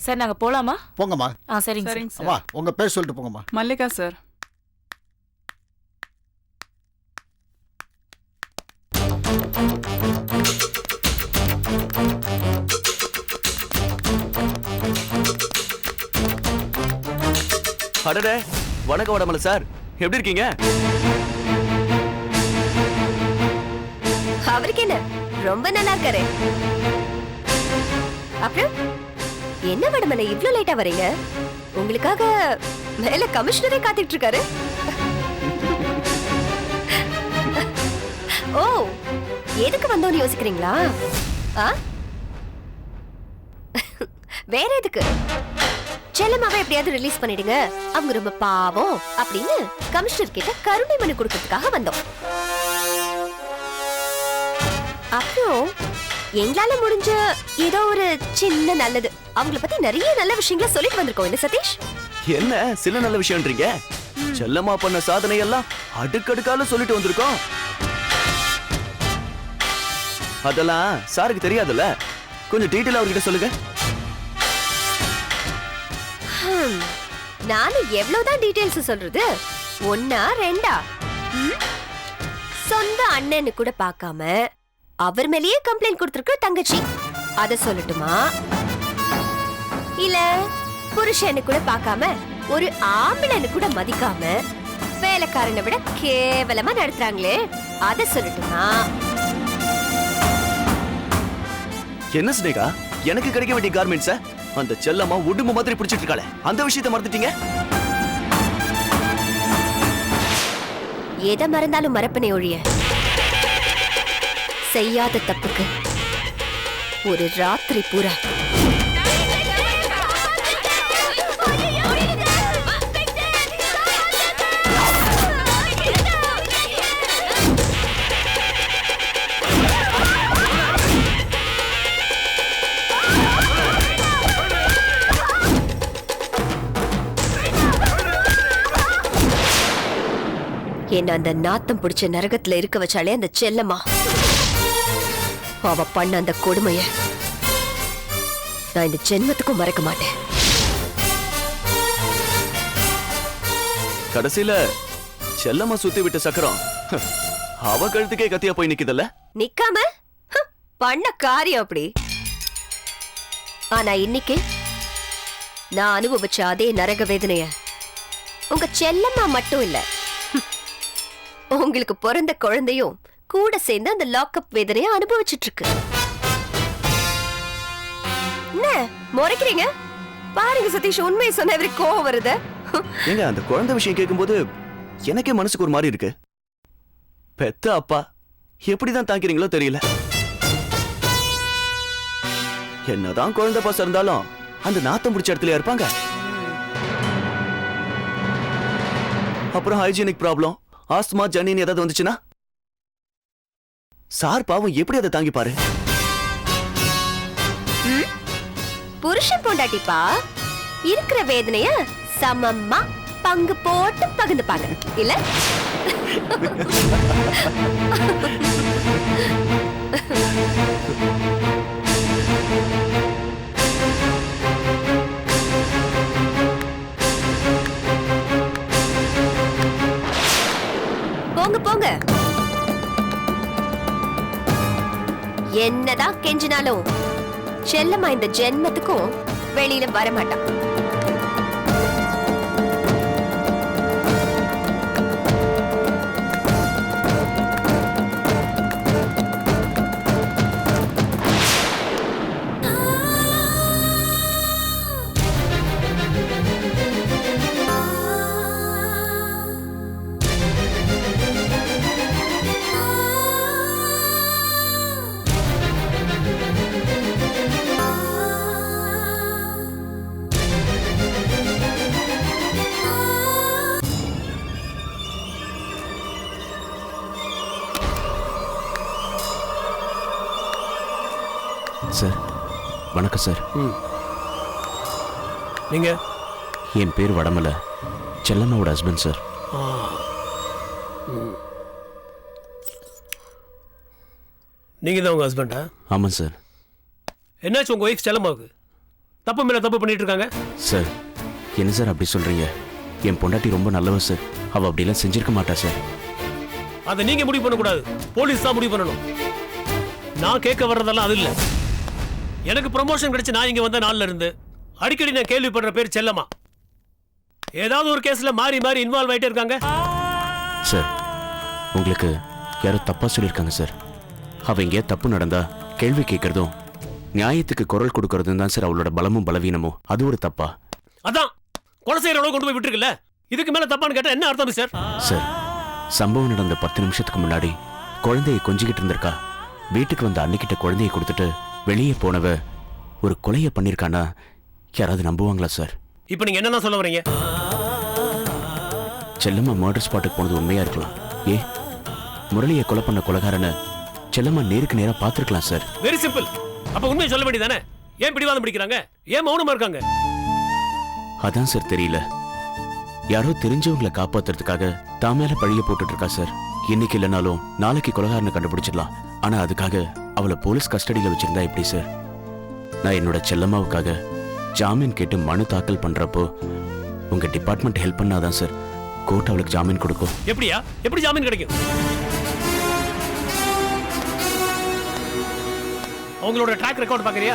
Sir நாங்க போலாமா? போங்கம்மா. சரிங்க சரிங்க சார். அம்மா உங்க பேர் சொல்லிட்டு போங்கம்மா. மல்லிகா சார். அடடே, வணக்கம் வடமலை சார், எப்படி இருக்கீங்க? அவருக்கு என்ன, ரொம்ப நல்லா இருக்காரு. அப்புறம் என்ன வடமலை இவ்ளோ லேட்டா வரீங்க? உங்களுக்காக மேல கமிஷனரே காத்துட்டு இருக்காரு. ஓ, எதுக்கு வந்தோன்னு யோசிக்கிறீங்களா? வேற எதுக்கு? செல்லமாவை எப்படியாவது ரிலீஸ் பண்ணிடுங்க, அவங்க ரொம்ப பாவம் அப்படின்னு கமிஷனர் கிட்ட கருணை மனு கொடுக்கறதுக்காக வந்தோம். அப்புறம் எங்களால முடிஞ்ச ஏதோ ஒரு சின்ன நல்லது, அவங்கள பத்தி நிறைய நல்ல விஷயங்களை சொல்லிட்டு வந்திருக்கோம். என்ன சதீஷ்? என்ன சில நல்ல விஷயம்ன்றீங்க? செல்லம்மா பண்ண சாதனை எல்லாம் அடுக்கடுக்கால சொல்லிட்டு வந்திருக்கோம். அதெல்லாம் சாருக்கு தெரியாதுல்ல, கொஞ்சம் டீட்டெயிலா அவர்கிட்ட சொல்லுங்க. நானும் எவ்வளவுதான் டீடைல்ஸ் சொல்றது? ஒன்னா ரெண்டா? சொந்த அண்ணன்னு கூட பார்க்காம அவர் மேலேயே கம்ப்ளைண்ட் கொடுத்திருக்க தங்கச்சி, அத சொல்லட்டுமா? இல்ல புருஷன்னு கூட பார்க்காம ஒரு ஆம்பளன்னு கூட மதிக்காம வேலைக்காரனை விட கேவலமா நடத்துறாங்களே, அத சொல்லட்டுமா? என்ன ஸ்னேகா, எனக்கு கிடைக்க வேண்டிய கார்மெண்ட்ஸ அந்த செல்லம்மா உடும்பு மாதிரி பிடிச்சிட்டு இருக்காளே, அந்த விஷயத்தை மறந்துட்டீங்க? எதை மறந்தாலும் மறப்பனே ஒழிய செய்யாத தப்புக்கு ஒரு ராத்திரி பூரா என்ன அந்த நாத்தம் பிடிச்ச நரகத்துல இருக்க வச்சாலே அந்த செல்லம்மா, அவ பண்ண அந்த கொடுமைய நான் இந்த ஜென்மத்துக்கும் மறக்க மாட்டேன். கடைசியில செல்லம்மா சுத்தி விட்ட சக்கரம் அவ கழுத்துக்கே கத்தியா போய் நிக்குதல்ல? நிக்காம பண்ண காரியம் அப்படி. ஆனா இன்னைக்கு நான் அனுபவிச்ச அதே நரக வேதனைய உங்க செல்லம்மா மட்டும் இல்ல, உங்களுக்கு பிறந்த குழந்தையும் கூட சேர்ந்து அந்த லாக்அப் வேதனைய அனுபவிச்சுட்டு இருக்கு. என்ன முறைக்கிறீங்க? பாருங்க சதீஷ், உண்மையை சொன்ன இவருக்கு கோவம் வருது. ஏங்க, அந்த குழந்தை விஷயம் கேட்கும்போது எனக்கே மனசுக்கு ஒரு மாதிரி இருக்கு. பெத்த அப்பா எப்படிதான் தாங்கிறீங்களோ தெரியல. என்னதான் குழந்தை பாசம் இருந்தாலும் அந்த நாத்தம் பிடிச்ச இடத்துல இருப்பாங்க. அப்புறம் ஹைஜீனிக் ப்ராப்ளம், ஆஸ்துமா, ஜன்னின்னு ஏதாவது வந்துச்சுன்னா சார் பாவம் எப்படி அதை தாங்கிப்பாரு? புருஷன் பொண்டாட்டிப்பா இருக்கிற வேதனைய சமமா பங்கு போட்டு பகிர்ந்துப்பாங்க இல்ல? போங்க போங்க, என்னதான் கெஞ்சினாலும் செல்லம்மா இந்த ஜென்மத்துக்கும் வெளியில வரமாட்டான். சார் வணக்கம் சார். நீங்க? என் பேர் வடமலை, செல்லம்மாவோட ஹஸ்பண்ட் சார். நீங்க தான் உங்க ஹஸ்பண்டா? ஆமாம் சார். என்னாச்சு உங்க ஒய்ஃப் செல்லம்மாவுக்கு? தப்பு மேல தப்பு பண்ணிட்டு இருக்காங்க. சார் என்ன சார் அப்படி சொல்றீங்க? என் பொண்டாட்டி ரொம்ப நல்லவ சார். அவ அப்படிலாம் செஞ்சிருக்க மாட்டா சார். அதை நீங்க முடிவு பண்ணக்கூடாது, போலீஸ் தான் முடிவு பண்ணணும். நான் கேட்க வர்றதெல்லாம் அது இல்ல. எனக்கு ப்ரமோஷன் கிடைச்சு நான் இங்க வந்த நாள்ல இருந்து அடிக்கடி நான் கேள்விப்படுற பேர் செல்லம்மா. ஏதாவது ஒரு கேஸ்ல மாறி மாறி இன்வால்வ் ஆயிட்டே இருக்காங்க. சார் உங்களுக்கு யாரோ தப்பா சொல்லியிருக்காங்க சார். அவ இங்கே தப்பு நடந்தா கேள்வி கேட்கறதும் நியாயத்துக்கு குரல் கொடுக்கறதும் தான் சார் அவளோட பலமும் பலவீனமும். அது ஒரு தப்பா? அதான் கொலை செய்யற அளவுக்கு கொண்டு போய் விட்டுருக்கல. இதுக்கு மேல தப்பான்னு கேட்டா என்ன அர்த்தம் சார்? சார் சம்பவம் நடந்த 10 நிமிஷத்துக்கு முன்னாடி குழந்தையை கொஞ்சிக்கிட்டு இருந்திருக்கா. வீட்டுக்கு வந்த அன்னிக்கிட்ட குழந்தையை கொடுத்துட்டு வெளியே போனவ ஒரு கொலையை பண்ணிருக்கானா யாராவது நம்புவாங்களா சார்? இப்ப நீங்க என்னன்னா சொல்ல வரீங்க? செல்லம்மா மர்டர் ஸ்பாட்டுக்கு போனது உண்மையா இருக்கலாம். ஏ முரளியை கொலை பண்ண கொலைகாரனை செல்லம்மா நேருக்கு நேரா பார்த்திருக்கலாம் சார். Very simple. அப்ப உண்மையை சொல்ல வேண்டியதானே? ஏன் பிடிவாதம் பிடிக்கிறாங்க? ஏன் மௌனமா இருக்காங்க? அதான் சார் தெரியல. யாரோ தெரிஞ்சவங்களை காப்பாத்துறதுக்காக தான் மேல பழிய போட்டுட்டு இருக்கா சார். இன்னைக்கு இல்லைனாலும் நாளைக்கு கொலைகாரனை கண்டுபிடிச்சிடலாம். ஆனா அதுக்காக அவளை போலீஸ் கஸ்டடியில வச்சிருந்தா எப்படி சார்? நான் என்னோட செல்லம்மாவுக்காக ஜாமீன் கேட்டு மனு தாக்கல் பண்றப்போ உங்க டிபார்ட்மெண்ட் ஹெல்ப் பண்ணாதான் சார் கோர்ட் அவளுக்கு ஜாமீன் கொடுக்கும். எப்படியா? எப்படி ஜாமீன் கிடைக்கும்? அவங்களோட ட்ராக் ரெக்கார்ட் பாக்குறியா?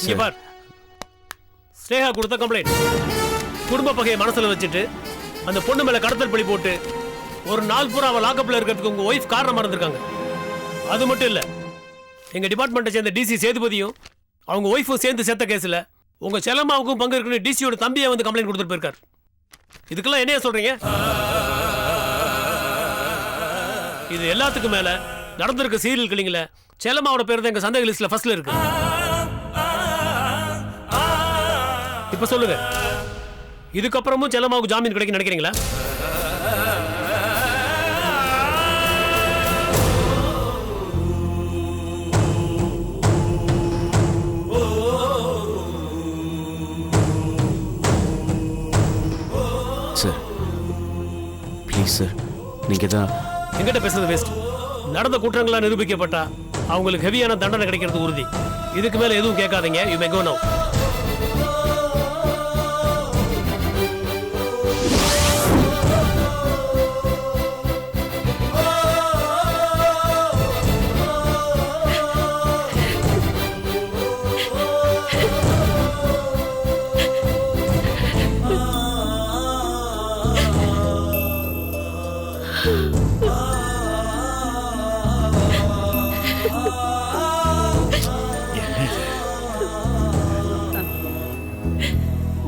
இங்க பார். ஸ்னேகா கொடுத்த கம்ப்ளைண்ட் குடும்ப பகையை மனசுல வச்சுட்டு அந்த பொண்ணு மேல கடத்தல் பழி போட்டு ஒரு நாள் பூரா அவ லாக்அப்ல இருக்கிறதுக்கு உங்க ஒய்ஃப் காரணமா இருந்திருக்காங்க. அது மட்டும் இல்ல, எங்க டிபார்ட்மெண்ட்டை சேர்ந்த டிசி சேதுபதியும் அவங்க ஒய்ஃபும் சேர்ந்து செத்த கேஸ்ல உங்க செல்லம்மாவுக்கும் பங்கு இருக்குன்னு டிசியோட தம்பியை வந்து கம்ப்ளைண்ட் கொடுத்துட்டு போயிருக்காரு. இதுக்கெல்லாம் என்ன சொல்றீங்க? இது எல்லாத்துக்கும் மேல நடந்திருக்க சீரியல் கிளிங்ல செல்லம்மாவோட பேர் தான் எங்க சந்தேக லிஸ்ட்ல ஃபர்ஸ்ட்ல இருக்கு. இப்ப சொல்லுங்க, இதுக்கப்புறமும் செல்லம்மாவுக்கு ஜாமீன் கிடைக்கும் நினைக்கிறீங்களா? சார் ப்ளீஸ் சார், நீங்க தான் எங்கிட்ட பேசுறது வேஸ்ட். நடந்த குற்றங்களா நிரூபிக்கப்பட்டா அவங்களுக்கு ஹெவியான தண்டனை கிடைக்கிறது உறுதி. இதுக்கு மேல எதுவும் கேட்காதீங்க. யூ மே கோ நவ.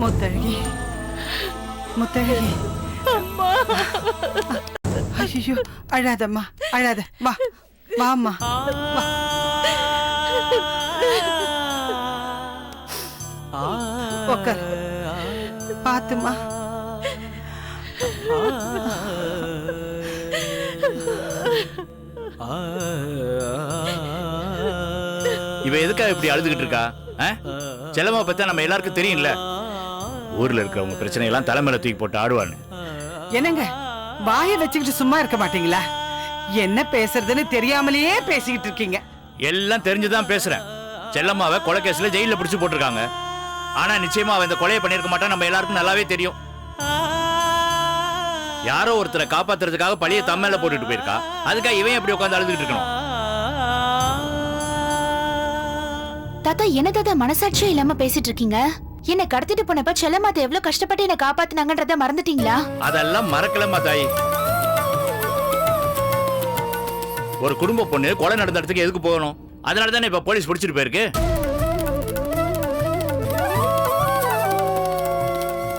முத்தழகி, முத்தழகி, ஐயோ அழாதம்மா, அழாத. வா வாம்மா வா. உக்கார், பாத்துமா. இவ எதுக்காக இப்படி அழுதுகிட்டு இருக்கா? செல்லம்மா பத்தா நம்ம எல்லாருக்கும் தெரியும்ல. ஊர்ல இருக்கிறவங்க பிரச்சனை எல்லாம் தலைமையில தூக்கி போட்டு ஆடுவான்னு. என்னங்க வாயை வச்சுக்கிட்டு சும்மா இருக்க மாட்டீங்களா? என்ன பேசுறதுன்னு தெரியாமலேயே பேசிக்கிட்டு இருக்கீங்க. எல்லாம் தெரிஞ்சுதான் பேசுறேன். செல்லம்மாவை கொலை கேஸ்ல ஜெயில பிடிச்சு போட்டிருக்காங்க. ஆனா நிச்சயமா அவன் இந்த கொலையை பண்ணிருக்க மாட்டான். நம்ம எல்லாருக்கும் நல்லாவே தெரியும். யாரோ ஒருத்தரை காப்பாத்துறதுக்காக பழிய தம்மேல போட்டுட்டு போயிருக்கா. அதுக்காக இவன் எப்படி உட்காந்து அழுதுகிட்டு இருக்கணும்? தாத்தா, என்ன தாத்தா மனசாட்சியே இல்லாம பேசிட்டு இருக்கீங்க? என்ன கடத்திட்டு போனப்ப செல்லம்மாத்த எவ்வளவு கஷ்டப்பட்டு என்ன காப்பாத்தினாங்கன்றத மறந்துட்டீங்களா? அதெல்லாம் மறக்கலம்மா தாய். ஒரு குடும்ப பொண்ணு கொலை நடந்த இடத்துக்கு எதுக்கு போகணும்? அதனால தானே இப்ப போலீஸ் பிடிச்சிட்டு போயிருக்கு.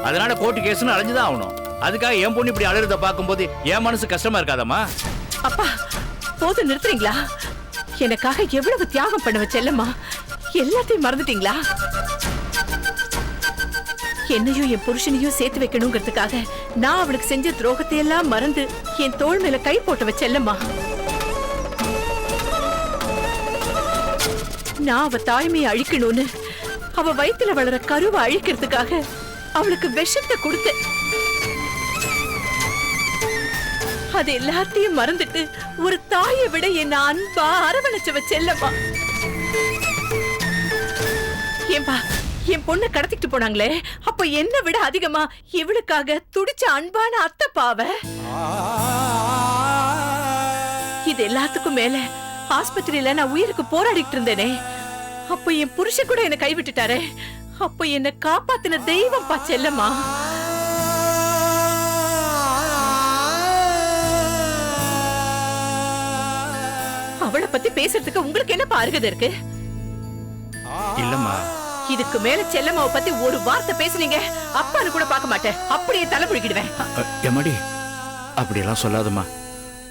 அதனால கோர்ட்டு கேஸ்னு அலைஞ்சுதான் ஆகணும். அதுக்காக என் பொண்ணு இப்படி அழுறத பார்க்கும்போது என் மனசு கஷ்டமா இருக்காதம்மா? அப்பா போதும், நிறுத்துறீங்களா? எனக்காக எவ்வளவு தியாகம் பண்ண செல்லம்மா, எல்லாத்தையும் மறந்துட்டீங்களா? என்னையும் என் புருஷனையும் சேர்த்து வைக்கணுங்கிறதுக்காக நான் அவளுக்கு செஞ்ச துரோகத்தை எல்லாம் மறந்து என் தோள் மேல கை போட்டவ செல்லம்மா. நான் அவ தாய்மையை அழிக்கணும்னு அவ வயித்துல வளர கருவை அழிக்கிறதுக்காக அவளுக்கு விஷத்தை கொடுத்தேன். அது எல்லாத்தையும் மறந்துட்டு ஒரு தாயை விட என்ன அன்பா அரவணைச்சவ செல்லம்மா. ஏன்பா என் பொண்ணை கடத்திட்டு போனாங்களே, அப்ப என்ன விட அதிகமா இவளுக்காக துடிச்ச அன்பான அத்தை பாவ. இது எல்லாத்துக்கும் மேல ஆஸ்பத்திரியில நான் உயிருக்கு போராடிட்டு இருந்தேனே, அப்ப என் புருஷன் கூட என்ன கைவிட்டுட்டாரே, அப்ப என்ன காப்பாத்தின தெய்வம் பா செல்லம்மா. அவளை பத்தி பேசுறதுக்கு உங்களுக்கு என்ன அருகதை இருக்கு? இல்லம்மா, இதுக்கு மேல செல்லம்மாவை பத்தி ஒரு வார்த்தை பேசுனீங்க, அப்பான்னு கூட பார்க்க மாட்டேன், அப்படியே தலை பிடிக்கிடுவேன். எம்மாடி அப்படியெல்லாம் சொல்லாதம்மா.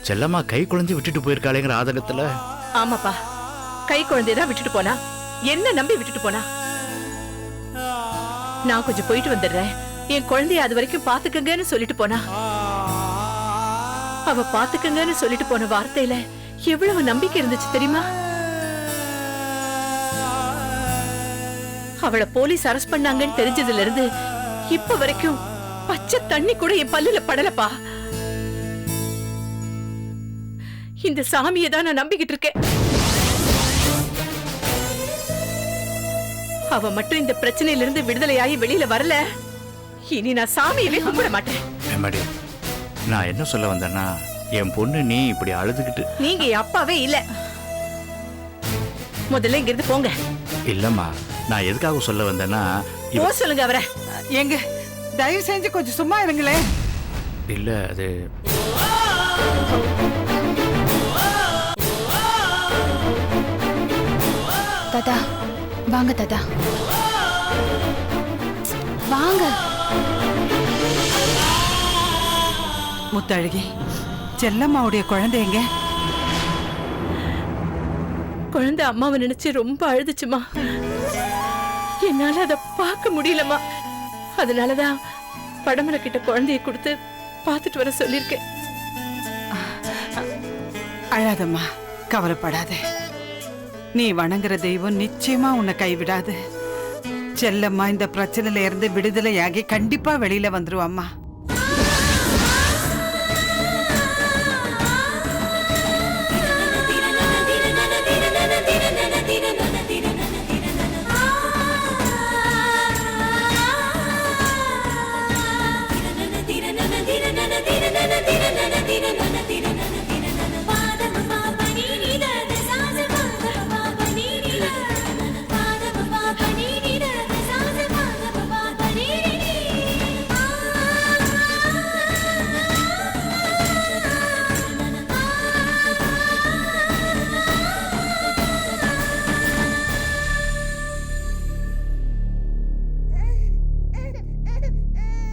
செல்லம்மா கை குழந்தை விட்டுட்டு போயிருக்காளேங்கிற ஆதங்கத்துல. ஆமாப்பா, கை குழந்தையதான் விட்டுட்டு போனா, என்ன நம்பி விட்டுட்டு போனா. நான் கொஞ்சம் போயிட்டு வந்துடுறேன், என் குழந்தைய அது வரைக்கும் பாத்துக்கங்கன்னு சொல்லிட்டு போனா. அவ பாத்துக்கங்கன்னு சொல்லிட்டு போன வார்த்தையில எவ்வளவு நம்பிக்கை இருந்துச்சு தெரியுமா? அவளை போலீஸ் அரெஸ்ட் பண்ணாங்கன்னு தெரிஞ்சதுல இருந்து இப்ப வரைக்கும் பச்சை தண்ணி கூட என் பல்லுல படலப்பா. இந்த சாமியை தான் நான் நம்பிக்கிட்டு இருக்கேன். அவ மட்டும் இந்த பிரச்சனையில இருந்து விடுதலையாகி வெளியில வரல, இனி நான் சாமியவே கும்பிட மாட்டேன். எம்மாடி, நான் என்ன சொல்ல வந்தேன்னா, என் பொண்ணு நீ இப்படி அழுதுகிட்டு. நீங்க என் அப்பாவே இல்ல, முதல்ல இங்க இருந்து போங்க. இல்லம்மா, நான் எதுக்காக சொல்ல வந்தேன்னா, போ சொல்லுங்க அவரை. எங்க தயவு செஞ்சு கொஞ்சம் சும்மா இருங்களே. இல்ல அது தாத்தா வாங்க, தாத்தா வாங்க. முத்தழகி, செல்லம்மாவுடைய குழந்தைங்க. குழந்தை அம்மாவை நினைச்சு ரொம்ப அழுதுச்சுமா, என்னால அதை பார்க்க முடியலமா. அதனாலதான் படமலை கிட்ட குழந்தைய கொடுத்து பார்த்துட்டு வர சொல்லிருக்கேன். அழாதம்மா, கவலைப்படாத. நீ வணங்குற தெய்வம் நிச்சயமா உன்னை கைவிடாது. செல்லம்மா இந்த பிரச்சனையில இருந்து விடுதலையாகி கண்டிப்பா வெளியில வந்துருவாம்மா.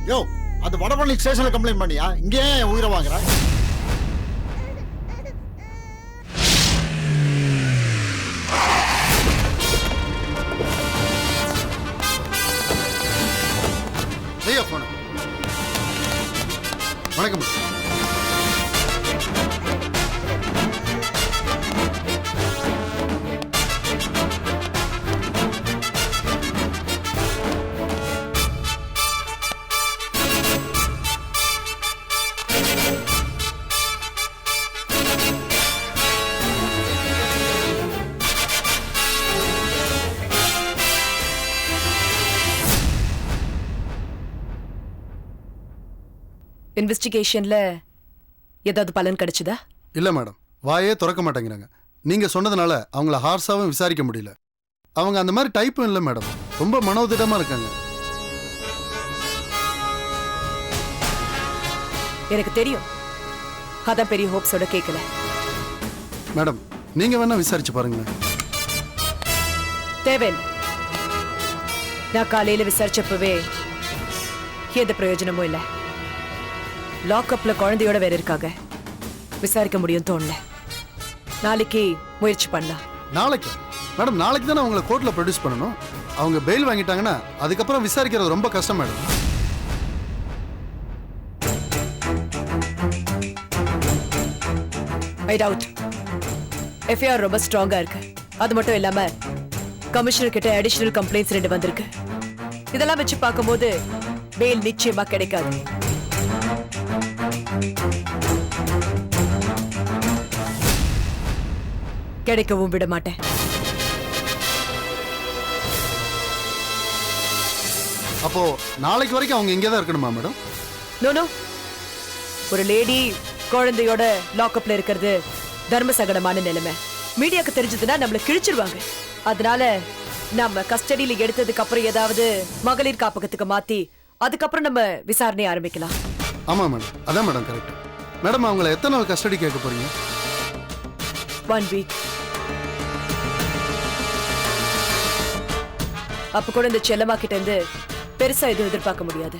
யோ, அது வடபழனி ஸ்டேஷன்ல கம்ப்ளைண்ட் பண்ணியா? இங்கே ஏன் உயிரை வாங்குற? ஐயா போன. வணக்கம். இன்வெஸ்டிகேஷன்ல ஏதாவது பலன் கிடைச்சதா? இல்ல மேடம், வாயே திறக்க மாட்டேங்கிறாங்க. நீங்க சொன்னதுனால அவங்கள ஹார்ஸாவும் விசாரிக்க முடியல. அவங்க அந்த மாதிரி டைப்பும் இல்லை மேடம், ரொம்ப மனோதிடமா இருக்காங்க. எனக்கு தெரியும், அதான் பெரிய ஹோப்ஸோட கேட்கல. மேடம், நீங்க வேணா விசாரிச்சு பாருங்களேன். தேவன், நான் காலையில விசாரிச்சப்பவே எந்த பிரயோஜனமும் இல்லை. லாக்அப்ல குழந்தையோட வேற இருக்காங்க, விசாரிக்க முடியும் தோணல. நாளைக்கு முயற்சி பண்ணலாம். நாளைக்கு மேடம்? நாளைக்கு தானே அவங்களை கோர்ட்ல ப்ரொடியூஸ் பண்ணணும். அவங்க பெயில் வாங்கிட்டாங்கன்னா அதுக்கப்புறம் விசாரிக்கிறது ரொம்ப கஷ்டம் மேடம். I doubt. எஃப்ஐஆர் ரொம்ப ஸ்ட்ராங்கா இருக்கு. அது மட்டும் இல்லாம கமிஷனர் கிட்ட அடிஷனல் கம்ப்ளைண்ட்ஸ் 2 வந்திருக்கு. இதெல்லாம் வச்சு பார்க்கும்போது பெயில் நிச்சயமா கிடைக்காது. கிடைக்கவும் விட மாட்டேன். அப்போ நாளைக்கு வரைக்கும் அவங்க இங்கே தான் இருக்கணுமா மேடம்? நோ ஒரு லேடி குழந்தையோட லாக்அப்ல இருக்கிறது தர்ம சங்கடமான நிலைமை. மீடியாக்கு தெரிஞ்சதுன்னா நம்மள கிழிச்சிருவாங்க. அதனால நம்ம கஸ்டடியில எடுத்ததுக்கு அப்புறம் ஏதாவது மகளிர் காப்பகத்துக்கு மாத்தி அதுக்கப்புறம் நம்ம விசாரணை ஆரம்பிக்கலாம். ஆமா மேடம், அதான் மேடம் கரெக்ட். மேடம் அவங்கள எத்தனை நாள் கஸ்டடி கேட்க போறீங்க? 1 வீக். அப்ப கூட இந்த செல்லம்மா கிட்ட இருந்து பெருசா எதுவும் எதிர்பார்க்க முடியாது.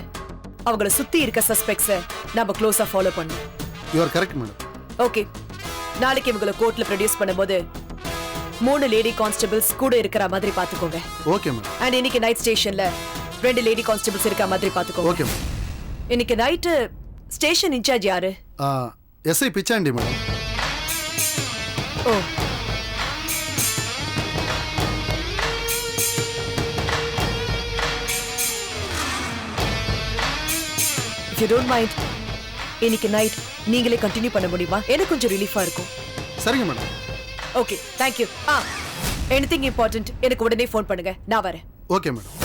அவங்கள சுத்தி இருக்க சஸ்பெக்ட்ஸ நம்ம க்ளோஸா ஃபாலோ பண்ணணும். You are correct madam. Okay, நாளைக்கு இவங்களை கோர்ட்ல ப்ரொடியூஸ் பண்ணும்போது 3 லேடி கான்ஸ்டபிள்ஸ் கூட இருக்கிற மாதிரி பாத்துக்கோங்க. Okay madam. அண்ட் இன்னைக்கு நைட் ஸ்டேஷன்ல 2 லேடி கான்ஸ்டபிள்ஸ் இருக்க மாதிரி பாத்துக்கோங்க. Okay madam. இன்னைக்கு நைட் ஸ்டேஷன் இன்சார்ஜ் யாரு? SI Pichandi madam. Oh, if you don't mind, இன்னைக்கு நைட் நீங்களே கண்டினியூ பண்ண முடியுமா? எனக்கு கொஞ்சம் ரிலீஃபா இருக்கும். சரிங்க மேடம். Okay, thank you. எனிதிங் இம்பார்ட்டன்ட் எனக்கு உடனே ஃபோன் பண்ணுங்க, நான் வரேன். Okay madam.